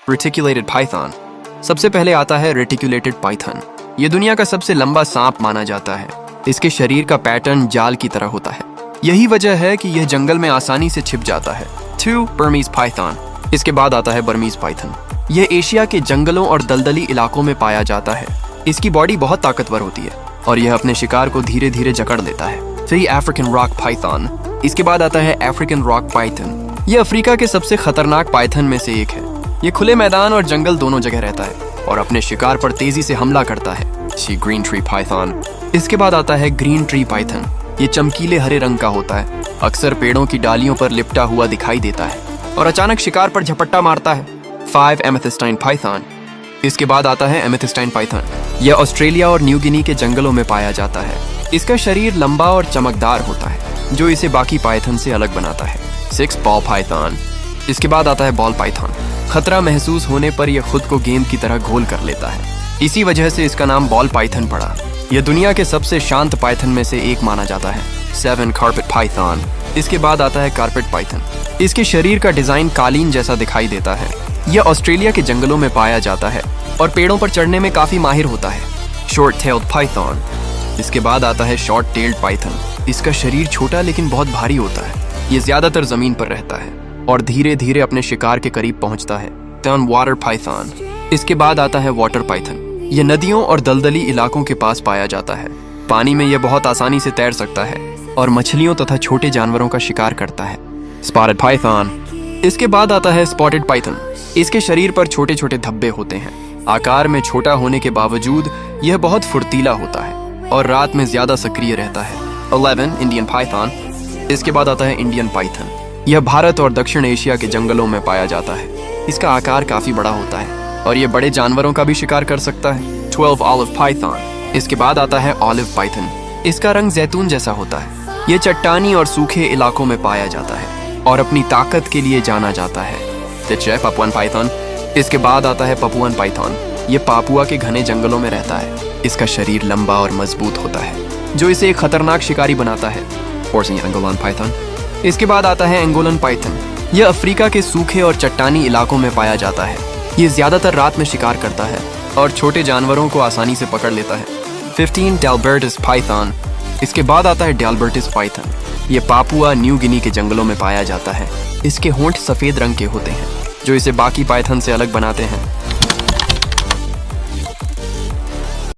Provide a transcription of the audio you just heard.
Reticulated Python. सबसे पहले आता है रेटिकुलेटेड पाइथन। ये दुनिया का सबसे लंबा सांप माना जाता है। इसके शरीर का पैटर्न जाल की तरह होता है। यही वजह है कि यह जंगल में आसानी से छिप जाता है। 2. Burmese Python. इसके बाद आता है बर्मीज पाइथन। यह एशिया के जंगलों और दलदली इलाकों में पाया जाता है। इसकी बॉडी बहुत ताकतवर होती है और यह अपने शिकार को धीरे धीरे जकड़ लेता है। 3. African rock Python. इसके बाद आता है अफ्रीकन रॉक पाइथन। यह अफ्रीका के सबसे खतरनाक पाइथन में से एक है। यह खुले मैदान और जंगल दोनों जगह रहता है और अपने शिकार पर तेजी से हमला करता है। Green tree Python. इसके बाद आता है ग्रीन ट्री पाइथन। ये चमकीले हरे रंग का होता है, अक्सर पेड़ों की डालियों पर लिपटा हुआ दिखाई देता है और अचानक शिकार पर झपट्टा मारता है। 5. एमेथिस्टाइन पाइथन। इसके बाद आता है एमेथिस्टाइन पाइथन। यह ऑस्ट्रेलिया और न्यू गिनी के जंगलों में पाया जाता है। इसका शरीर लंबा और चमकदार होता है, जो इसे बाकी पाइथन से अलग बनाता है। 6. Ball Python. इसके बाद आता है बॉल पाइथन। खतरा महसूस होने पर यह खुद को गेंद की तरह घोल कर लेता है। इसी वजह से इसका नाम बॉल पाइथन पड़ा। यह दुनिया के सबसे शांत पाइथन में से एक माना जाता है। 7. Carpet Python. इसके बाद आता है कार्पेट पाइथन। इसके शरीर का डिजाइन कालीन जैसा दिखाई देता है। यह ऑस्ट्रेलिया के जंगलों में पाया जाता है और पेड़ों पर चढ़ने में काफी माहिर होता है। Short tailed Python. इसके बाद आता है शॉर्ट टेल्ड पाइथन। इसका शरीर छोटा लेकिन बहुत भारी होता है। यह ज्यादातर जमीन पर रहता है और धीरे धीरे अपने शिकार के करीब पहुंचता है। Water Python. इसके बाद आता है वाटर पाइथन। यह नदियों और दलदली इलाकों के पास पाया जाता है। पानी में यह बहुत आसानी से तैर सकता है और मछलियों तथा छोटे जानवरों का शिकार करता है। Spotted Python. इसके बाद आता है स्पॉटेड पाइथन। इसके शरीर पर छोटे छोटे धब्बे होते हैं। आकार में छोटा होने के बावजूद यह बहुत फुर्तीला होता है और रात में ज्यादा सक्रिय रहता है। 11. Indian Python. इसके बाद आता है इंडियन पाइथन। यह भारत और दक्षिण एशिया के जंगलों में पाया जाता है। इसका आकार काफी बड़ा होता है और यह बड़े जानवरों का भी शिकार कर सकता है। 12. Olive Python. इसके बाद आता है ऑलिव पाइथन। इसका रंग जैतून जैसा होता है। यह चट्टानी और सूखे इलाकों में पाया जाता है और अपनी ताकत के लिए जाना जाता है। पपुअन पाइथन। इसके बाद आता है पपुअन पाइथन। यह पापुआ के घने जंगलों में रहता है। इसका शरीर लंबा और मजबूत होता है, जो इसे एक खतरनाक शिकारी बनाता है। एंगोलन पाइथन। इसके बाद आता है एंगोलन पाइथन। यह अफ्रीका के सूखे और चट्टानी इलाकों में पाया जाता है। यह ज्यादातर रात में शिकार करता है और छोटे जानवरों को आसानी से पकड़ लेता है। 15. डेल्बर्टिस पाइथन। इसके बाद आता है डेल्बर्टिस पाइथन। यह पापुआ न्यू गिनी के जंगलों में पाया जाता है। इसके होंठ सफेद रंग के होते हैं, जो इसे बाकी पाइथन से अलग बनाते हैं।